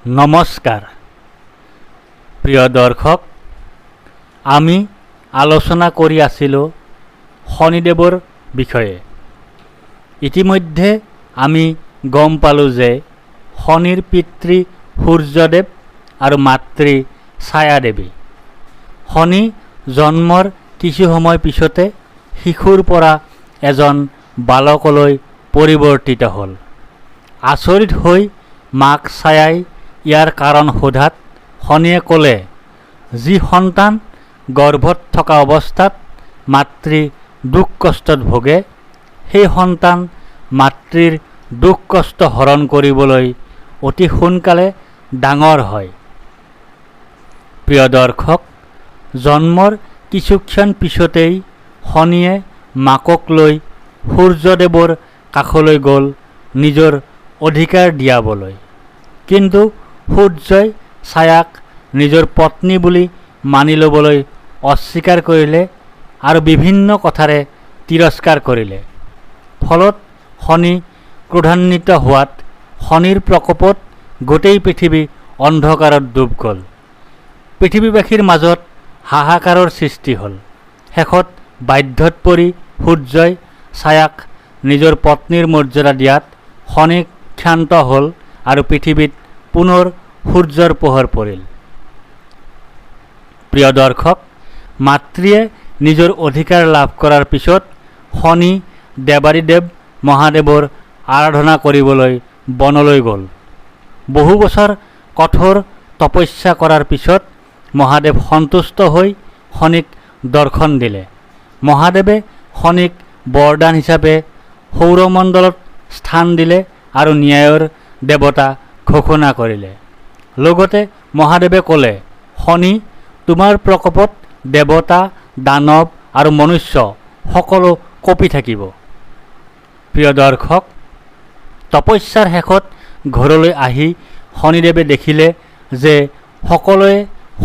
নমস্কাৰ প্ৰিয় দৰ্শক, আমি আলোচনা কৰি আছিলোঁ শনিদেৱৰ বিষয়ে। ইতিমধ্যে আমি গম পালোঁ যে শনিৰ পিতৃ সূৰ্যদেৱ আৰু মাতৃ ছায়াদেৱী। শনি জন্মৰ কিছু সময় পিছতে শিশুৰ পৰা এজন বালকলৈ পৰিৱৰ্তিত হ'ল। আচৰিত হৈ মাক ছায়াই ইয়াৰ কাৰণ সোধাত শনিয়ে ক'লে, যি সন্তান গৰ্ভত থকা অৱস্থাত মাতৃ দুখ কষ্টত ভোগে, সেই সন্তান মাতৃৰ দুখ কষ্ট হৰণ কৰিবলৈ অতি সোনকালে ডাঙৰ হয়। প্ৰিয় দৰ্শক, জন্মৰ কিছুক্ষণ পিছতেই শনিয়ে মাকক লৈ সূৰ্যদেৱৰ কাষলৈ গ'ল নিজৰ অধিকাৰ দিয়াবলৈ। কিন্তু সূৰ্যই ছায়াক নিজৰ পত্নী বুলি মানি ল'বলৈ অস্বীকাৰ কৰিলে আৰু বিভিন্ন কথাৰে তিৰস্কাৰ কৰিলে। ফলত শনি ক্ৰোধান্বিত হোৱাত শনিৰ প্ৰকোপত গোটেই পৃথিৱী অন্ধকাৰত ডুব গ'ল। পৃথিৱীবাসীৰ মাজত হাহাকাৰৰ সৃষ্টি হ'ল। শেষত বাধ্যত পৰি সূৰ্যই ছায়াক নিজৰ পত্নীৰ মৰ্যাদা দিয়াত শনি ক্ষান্ত হ'ল আৰু পৃথিৱীত পুনৰ সূৰ্যৰ পোহৰ পৰিল। প্ৰিয় দৰ্শক, মাতৃয়ে নিজৰ অধিকাৰ লাভ কৰাৰ পিছত শনি দেৱাদিদেৱ মহাদেৱৰ আৰাধনা কৰিবলৈ বনলৈ গ'ল। বহু বছৰ কঠোৰ তপস্যা কৰাৰ পিছত মহাদেৱ সন্তুষ্ট হৈ শনিক দৰ্শন দিলে। মহাদেৱে শনিক বৰদান হিচাপে সৌৰমণ্ডলত স্থান দিলে আৰু ন্যায়ৰ দেৱতা ঘোষণা কৰিলে। লগতে মহাদেৱে ক'লে, শনি, তোমাৰ প্ৰকোপত দেৱতা, দানৱ আৰু মনুষ্য সকলো কঁপি থাকিব। প্ৰিয় দৰ্শক, তপস্যাৰ শেষত ঘৰলৈ আহি শনিদেৱে দেখিলে যে সকলোৱে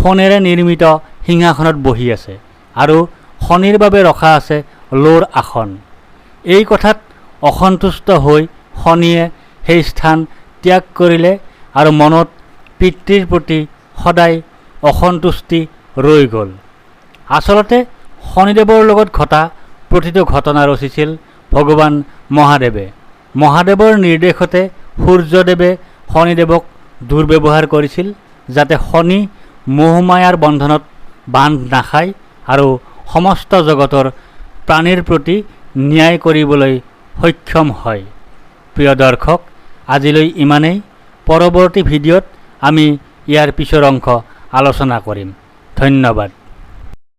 সোণেৰে নিৰ্মিত সিংহাসনত বহি আছে আৰু শনিৰ বাবে ৰখা আছে লোৰ আসন। এই কথাত অসন্তুষ্ট হৈ শনিয়ে সেই স্থান ত্যাগ কৰিলে আৰু মনত পিতৃৰ প্ৰতি সদায় অসন্তুষ্টি ৰৈ গ'ল। আচলতে শনিদেৱৰ লগত ঘটা প্ৰতিটো ঘটনা ৰচিছিল ভগৱান মহাদেৱে। মহাদেৱৰ নিৰ্দেশতে সূৰ্যদেৱে শনিদেৱক দুৰ্ব্যৱহাৰ কৰিছিল, যাতে শনি মোহমায়াৰ বন্ধনত বান্ধ নাখায় আৰু সমস্ত জগতৰ প্ৰাণীৰ প্ৰতি ন্যায় কৰিবলৈ সক্ষম হয়। প্ৰিয় দৰ্শক, আজিলৈ ইমানেই। পৰৱৰ্তী ভিডিঅ'ত আমি ইয়াৰ পিছৰ অংশ আলোচনা কৰিম। ধন্যবাদ।